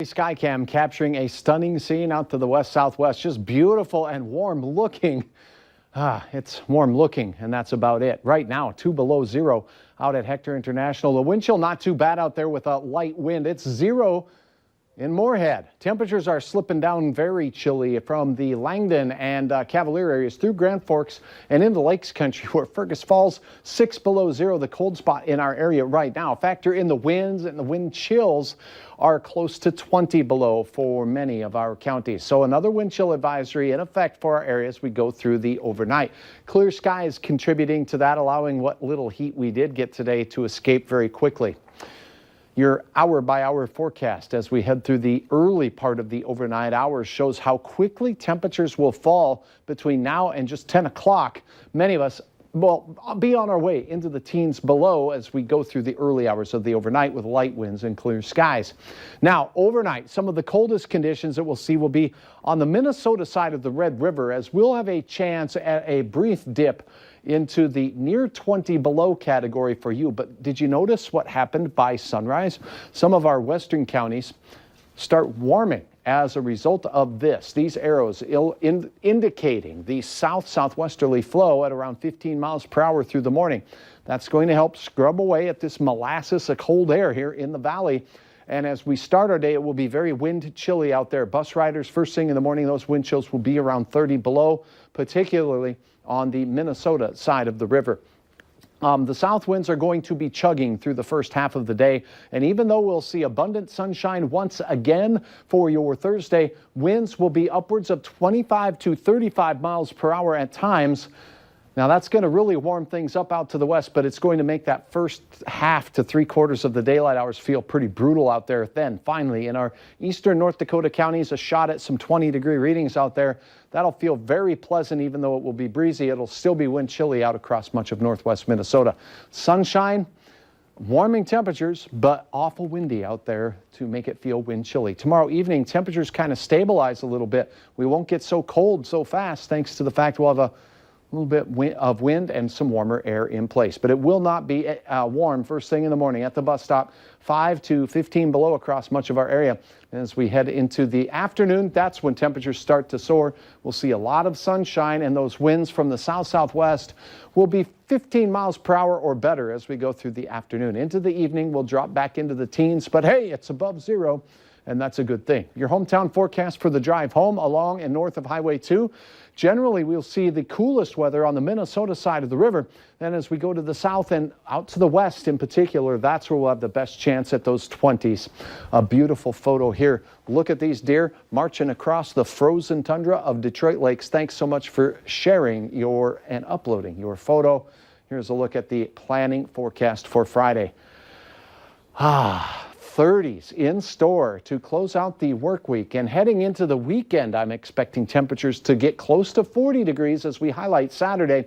Skycam capturing a stunning scene out to the west-southwest. Just beautiful and warm looking. It's warm looking, and that's about it. Right now, 2 below zero out at Hector International. The wind chill not too bad out there with a light wind. It's 0 in Moorhead. Temperatures are slipping down very chilly from the Langdon and Cavalier areas through Grand Forks and into Lakes Country, where Fergus Falls 6 below zero, the cold spot in our area right now. Factor in the winds, and the wind chills are close to 20 below for many of our counties. So another wind chill advisory in effect for our areas we go through the overnight. Clear skies contributing to that, allowing what little heat we did get today to escape very quickly. Your hour-by-hour forecast as we head through the early part of the overnight hours shows how quickly temperatures will fall between now and just 10 o'clock. Many of us will be on our way into the teens below as we go through the early hours of the overnight with light winds and clear skies. Now, overnight, some of the coldest conditions that we'll see will be on the Minnesota side of the Red River, as we'll have a chance at a brief dip into the near 20 below category for you. But did you notice what happened by sunrise? Some of our western counties start warming as a result of this. These arrows indicating the southwesterly flow at around 15 miles per hour through the morning. That's going to help scrub away at this molasses of cold air here in the valley. And as we start our day, it will be very wind chilly out there. Bus riders, first thing in the morning, those wind chills will be around 30 below, particularly on the Minnesota side of the river. The south winds are going to be chugging through the first half of the day. And even though we'll see abundant sunshine once again for your Thursday, winds will be upwards of 25 to 35 miles per hour at times. Now, that's going to really warm things up out to the west, but it's going to make that first half to 3/4 of the daylight hours feel pretty brutal out there. Then, finally, in our eastern North Dakota counties, a shot at some 20-degree readings out there. That'll feel very pleasant, even though it will be breezy. It'll still be wind chilly out across much of northwest Minnesota. Sunshine, warming temperatures, but awful windy out there to make it feel wind chilly. Tomorrow evening, temperatures kind of stabilize a little bit. We won't get so cold so fast, thanks to the fact we'll have a little bit of wind and some warmer air in place. But it will not be warm first thing in the morning at the bus stop. 5 to 15 below across much of our area. As we head into the afternoon, that's when temperatures start to soar. We'll see a lot of sunshine, and those winds from the south-southwest will be 15 miles per hour or better as we go through the afternoon. Into the evening, we'll drop back into the teens, but hey, it's above zero, and that's a good thing. Your hometown forecast for the drive home along and north of Highway 2. Generally, we'll see the coolest weather on the Minnesota side of the river. Then as we go to the south and out to the west in particular, that's where we'll have the best chance at those 20s. A beautiful photo here. Look at these deer marching across the frozen tundra of Detroit Lakes. Thanks so much for sharing and uploading your photo. Here's a look at the planning forecast for Friday. 30s in store to close out the work week, and heading into the weekend, I'm expecting temperatures to get close to 40 degrees as we highlight Saturday.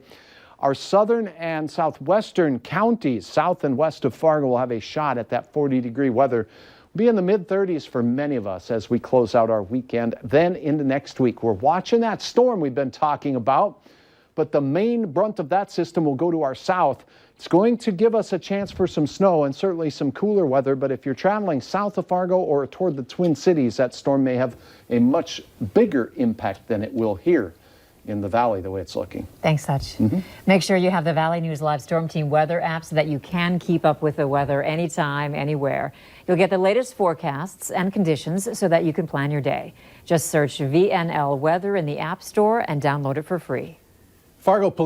Our southern and southwestern counties, south and west of Fargo, will have a shot at that 40-degree weather. Be in the mid-30s for many of us as we close out our weekend. Then into next week, we're watching that storm we've been talking about, but the main brunt of that system will go to our south. It's going to give us a chance for some snow and certainly some cooler weather, but if you're traveling south of Fargo or toward the Twin Cities, that storm may have a much bigger impact than it will here in the valley, the way it's looking. Thanks, Hutch. Make sure you have the Valley News Live Storm Team weather app so that you can keep up with the weather anytime, anywhere. You'll get the latest forecasts and conditions so that you can plan your day. Just search VNL Weather in the App Store and download it for free. Fargo